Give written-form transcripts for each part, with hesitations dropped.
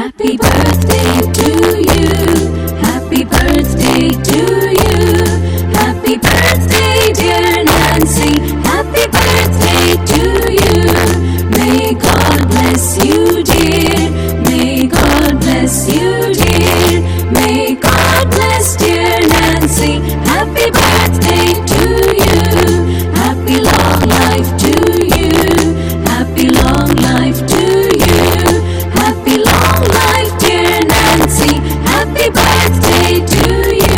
Happy birthday to you. Happy birthday to you. Happy birthday, dear Nancy. Happy birthday to you. May God bless you, dear. May God bless you, dear. May God bless dear Nancy. Happy birthday to you. Happy long life to you. Happy long life to you. Happy long life, dear Nancy. Happy birthday to you.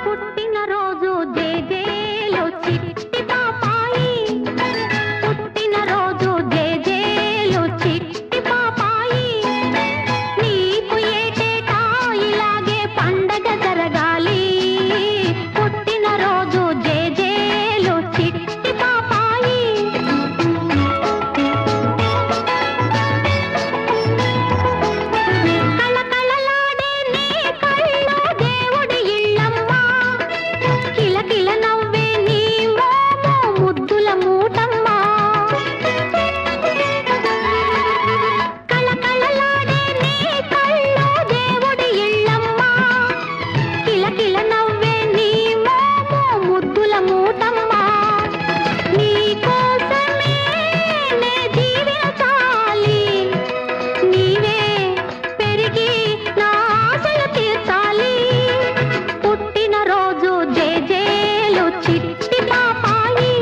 పుట్టినరోజు జేజేలు చిట్టి పాపాయి, పుట్టినరోజు జేజేలు చిట్టి పాపాయి, నీకు ఏటేటా ఇలాగే పండగ జరగాలి. పుట్టినరోజు జేజేలు చిట్టి పాపాయి. కళకళలాడే నీ కళ్ళు దేవుడి ఇళ్ళమ్మ, కిలకిల నవ్వే నీ మోము ముద్దుల మూటమ్మ. కళకళలాడే నీ కళ్ళు దేవుడి ఇళ్ళమ్మ, కిలకిల నవ్వే నీ మోము ముద్దుల మూటమ్మ. నీ కోసమే నే జీవించాలి, నీవే పెరిగి నా ఆశలు తీర్చాలి. పుట్టినరోజు జేజేలు చిట్టి పాపాయి,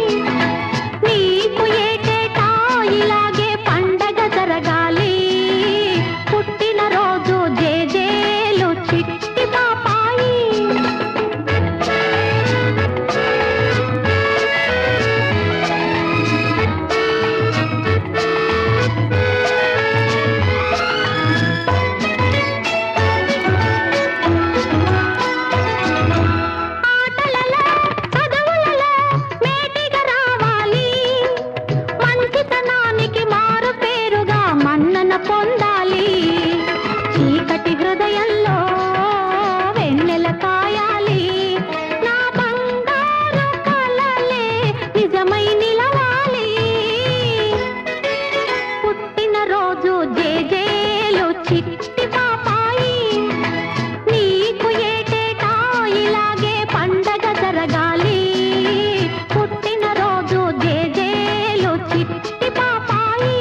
నీకు ఏటేటా ఇలాగే పండగ జరగాలి. పుట్టినరోజు జేజేలు చిట్టి పాపాయి. ఆటలలో చదువులలో మేటిగా రావాలి, మంచితనానికి మారు పేరుగా మన్నన పొందాలి. చీకటి హృదయంలో వెన్నెల కాయాలి, నా బంగారు కలలే నిజమై నిలవాలి. పుట్టినరోజు జేజేలు చిట్టి పాపాయి, నీకు ఏటేటా ఇలాగే పండగ జరగాలి. పుట్టినరోజు జేజేలు చిట్టి పాపాయి.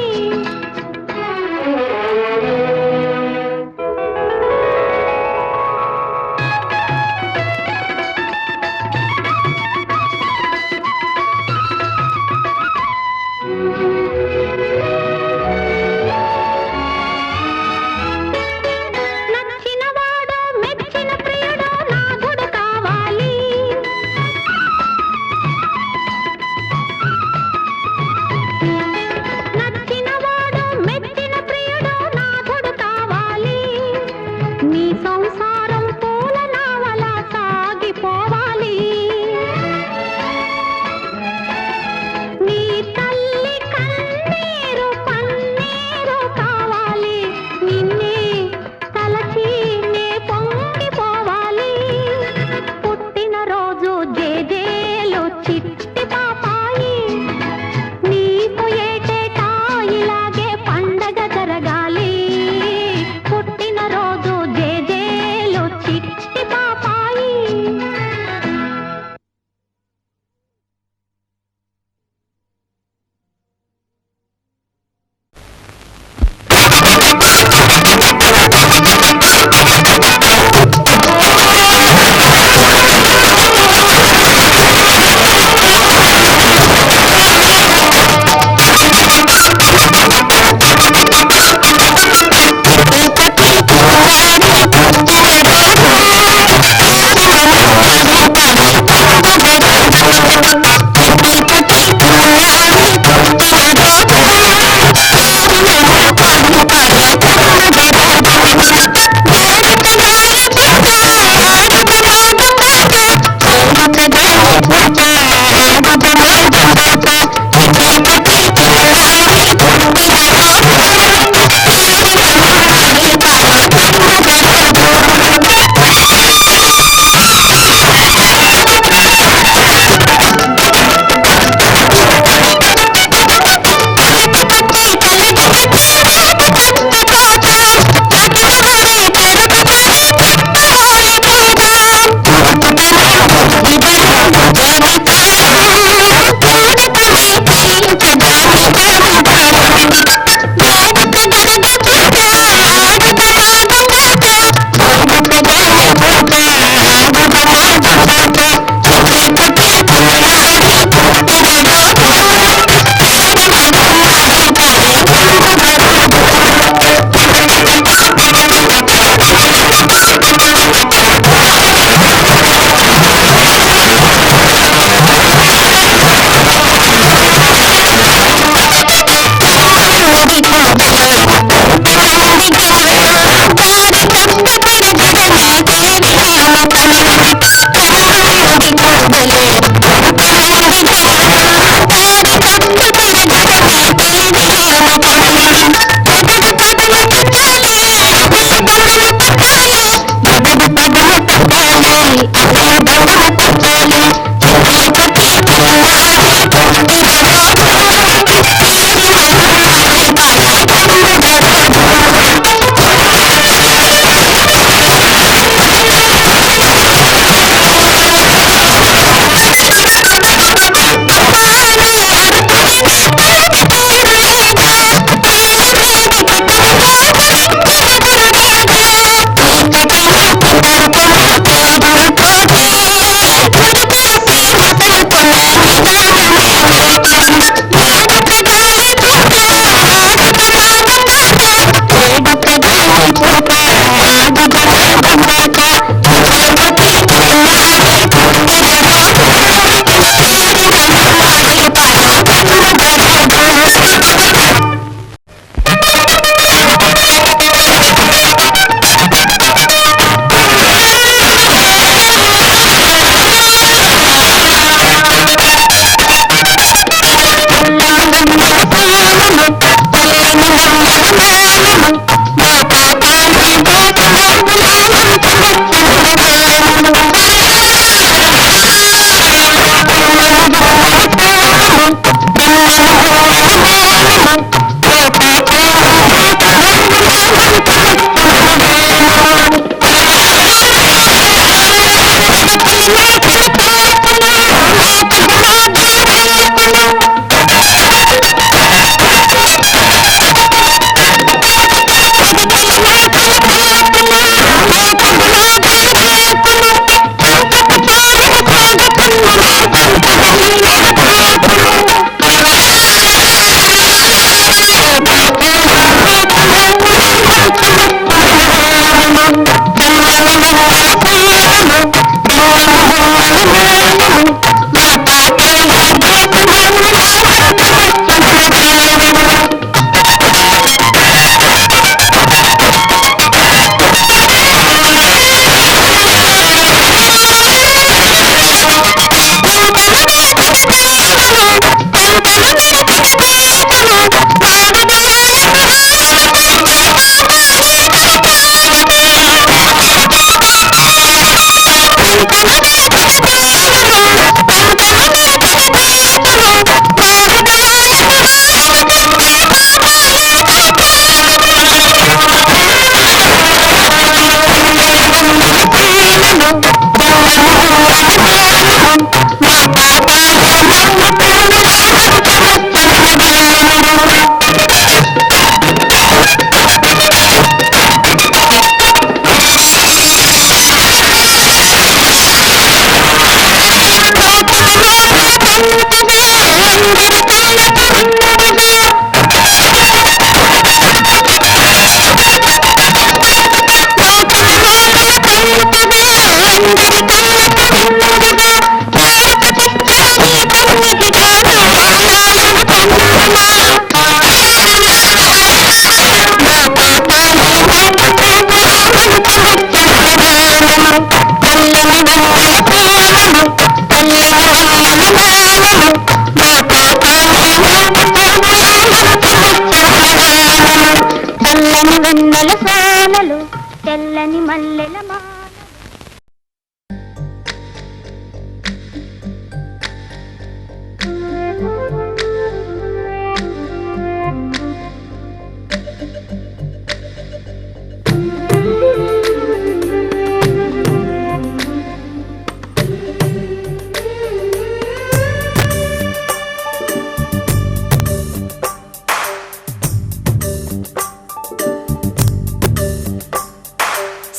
వెన్నెల సోనలు తెల్లని మల్లెల మాల.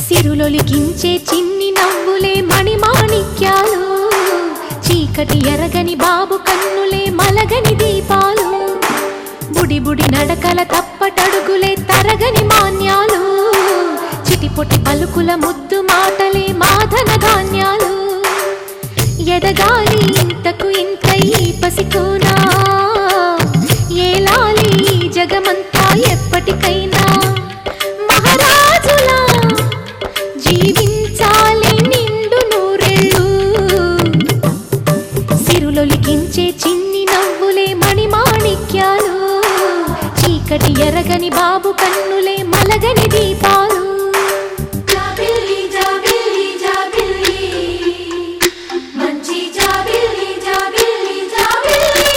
సిరులొలికించే చిన్ని నవ్వులే మణిమాణిక్యాలు, చీకటి ఎరగని బాబు కన్నులే మలగని దీపాలు, బుడి బుడి నడకల తప్పటడుగులే తరగని మాన్యాలు, చిటిపొటి పలుకుల ముద్దు మాటలే మాధన ధాన్యాలు. ఎదగాలి ఇంతకు ఇంతై పసికోనా, ఏలాలి జగమంతా ఎప్పటికైనా, మహారాజులా జీవించాలి నిండు నూరేళ్ళు. సిరులొలికించే చిన్ని నవ్వులే మణిమాణిక్యాలు, చీకటి ఎరగని బాబు కన్నులే మలగని దీపాలు. జాబిల్లి జాబిల్లి జాబిల్లి మంచి జాబిల్లి జాబిల్లి జాబిల్లి.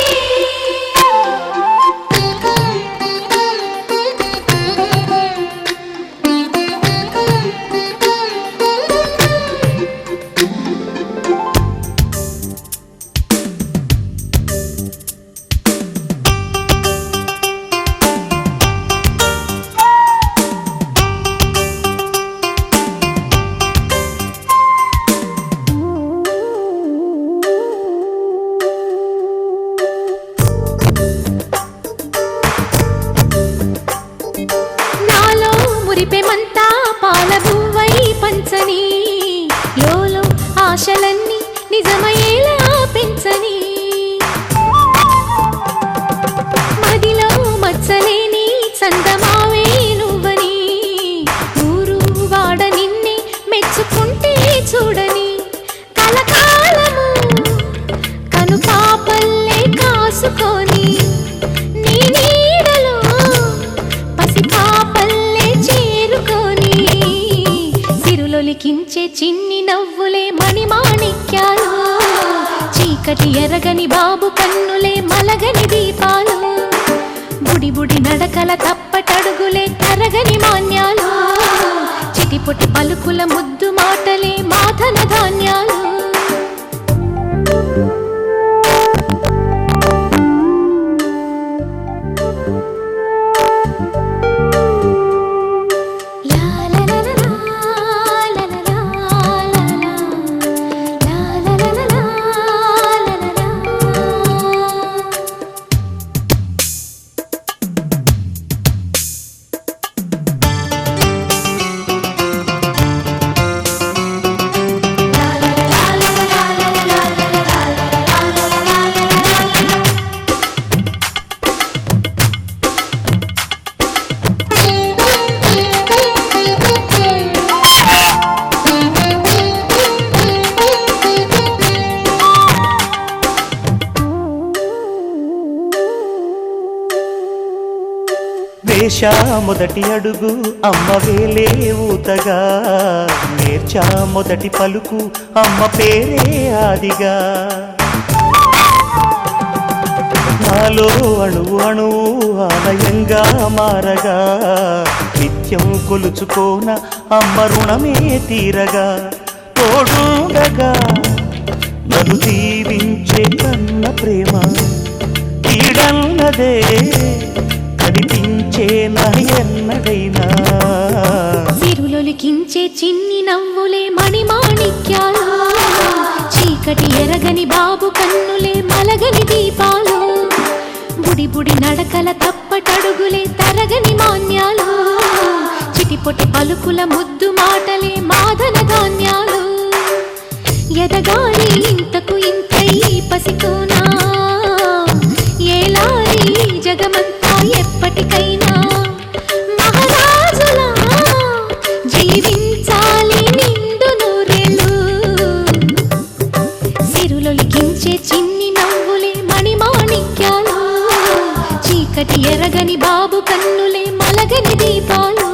నాలో మురిపెమంతా పాల బువ్వై పంచని, లోలో ఆశలన్నీ నిజమయ్యేలా పెంచని, మదిలో మచ్చలేని చందమావే నువ్వని, ఊరు వాడ నిన్నే మెచ్చుకుంటే చూడని, కలకాలము కను పాపల్లే కాసుకొని, నీ నీడలో పసిపాపల్లే చేరుకొని, సిరులొలికించే చిన్ని నవ్వులే మణిమాణిక్యాలు, చీకటి ఎరగని బాబు కన్నులే మలగని దీపాలు, బుడి బుడి నడకల తప్పటడుగులే తరగని మాన్యాలు, చిటిపొటి పలుకుల ముద్దు మాటలే మాధన ధాన్యాలు. వేశా మొదటి అడుగు అమ్మ వేలే ఊతగా, నేర్చా మొదటి పలుకు అమ్మ పేరే ఆదిగా, నాలో అణువు అణువు ఆలయంగా మారగా, నిత్యం కొలుచుకోన అమ్మ రుణమే తీరగా, తోడుండగా నన్ను దీవించే కన్న ప్రేమ తీడన్నదే కనిపించే నా ఎన్నడైనా. సిరులొలికించే చిన్ని నవ్వులే మణిమాణిక్యాలు, చీకటి ఎరగని బాబు కన్నులే మలగని దీపాలు, బుడి బుడి నడకల తప్పటడుగులే తరగని మాన్యాలు, చిటిపొటి పలుకుల ముద్దు మాటలే మాధన ధాన్యాలు. ఎదగాలి ఇంతకు ఇంతై పసికోనా, ఏలాలి జగమంతా ఎప్పటికైనా, మహారాజులా జీవించాలి నిండు నూరేళ్ళు. సిరులొలికించే చిన్ని నవ్వులే మణిమాణిక్యాలు, చీకటి ఎరగని బాబు కన్నులే మలగని దీపాలు.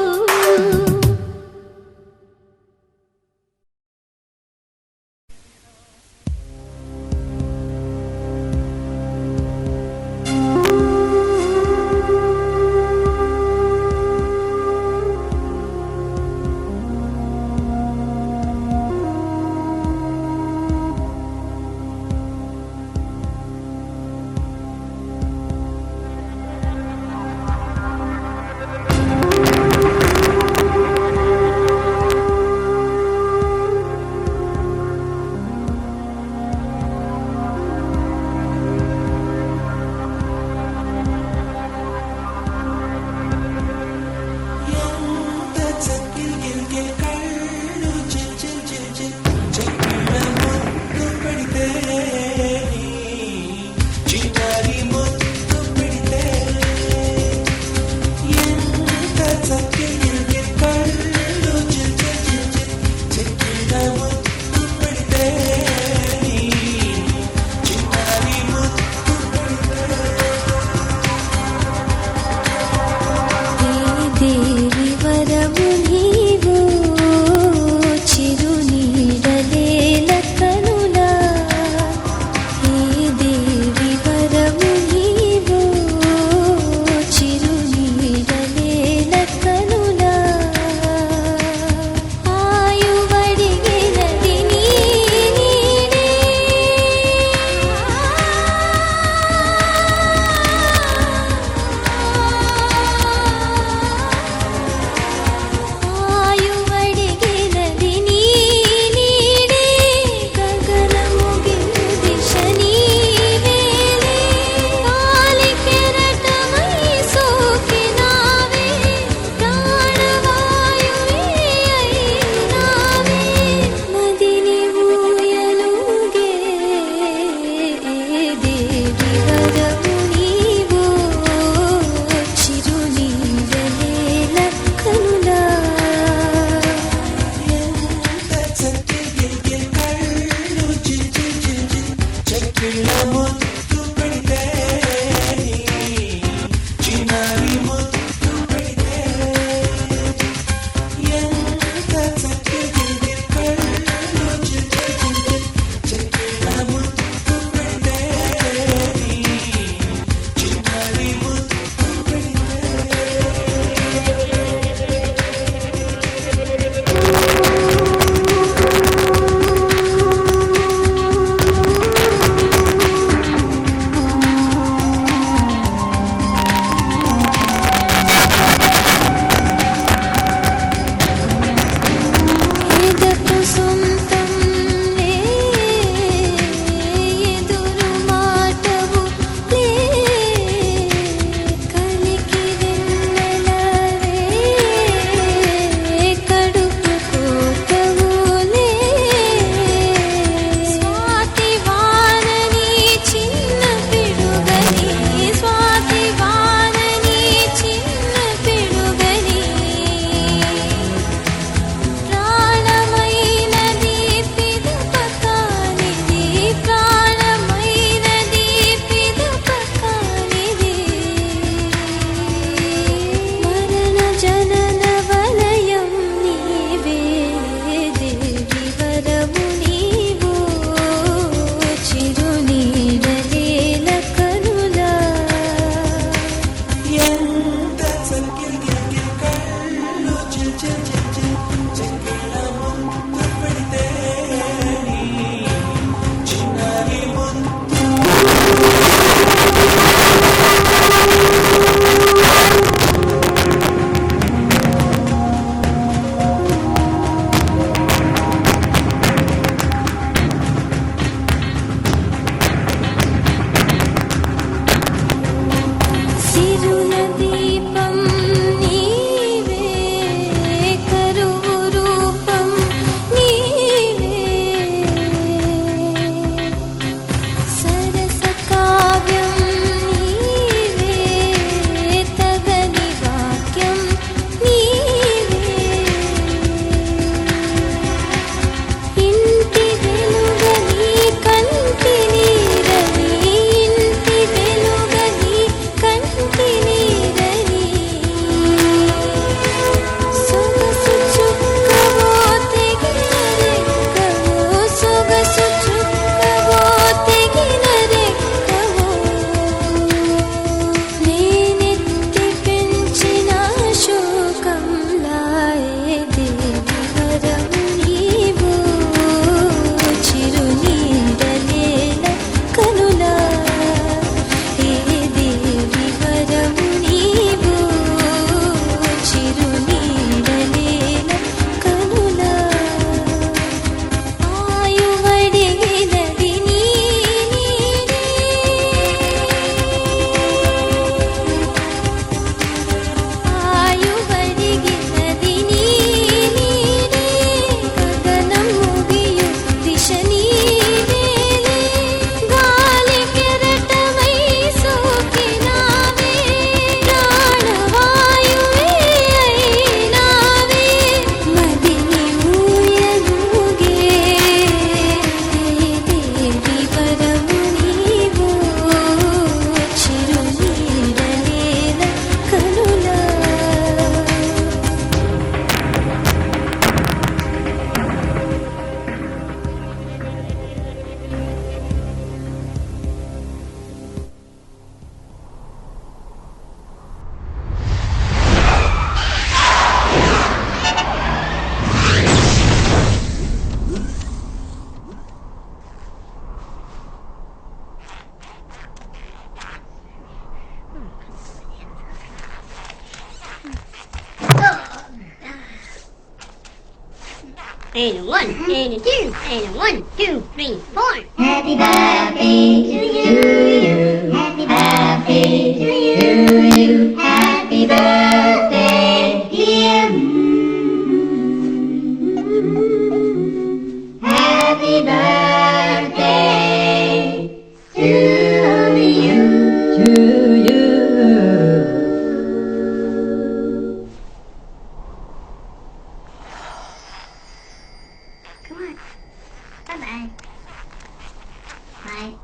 దేవి వరము నీవు చిరునీడలేల కనులా హే దేవి వరము నీవు చిరునీడలేల కనులా and a 1 and a 2 and a 1, 2, 3, 4. Happy birthday to you. Happy birthday to you. Happy birthday, dear. Happy birthday to you. To you. Come on. Bye-bye. Bye.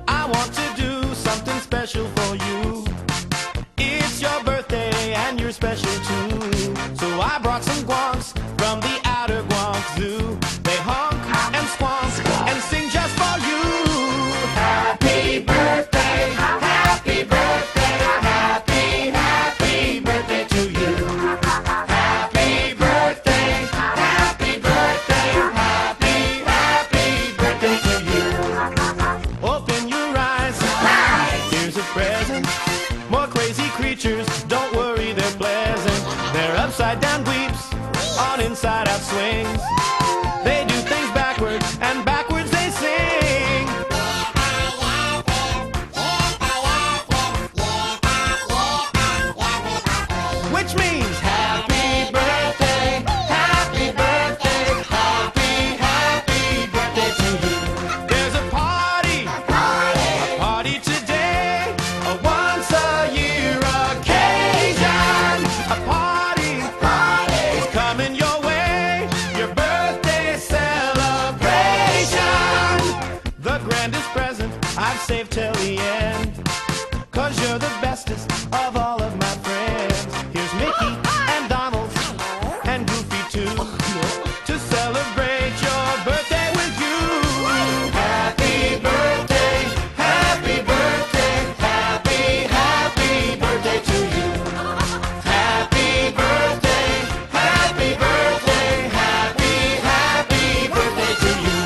I want to do something special for you. It's your birthday and you're special too. So I brought some guans from the outer Guam Zoo. They honk and squonk and sing just for you. Happy birthday, happy birthday, happy, happy birthday to you. Happy birthday, happy birthday, happy, happy birthday to you. Open your eyes, here's a present. More crazy creatures, don't worry, they're pleasant. They're upside down dweeps on inside out swings. They do things backwards and backwards they sing. Which means happy birthday, happy birthday, happy, happy birthday to you. There's a party today, a once a year occasion. A party is coming your way, your birthday celebration. The grandest present I've saved till the end, 'cause you're the bestest of all of my friends. Here's Mickey and Donald and Goofy too, to celebrate your birthday with you. Happy birthday, happy birthday, happy, happy birthday to you. Happy birthday, happy birthday, happy, happy birthday to you.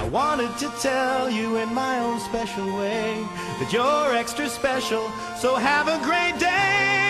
I wanted to tell you in my own special way that you're extra special, so have a great day.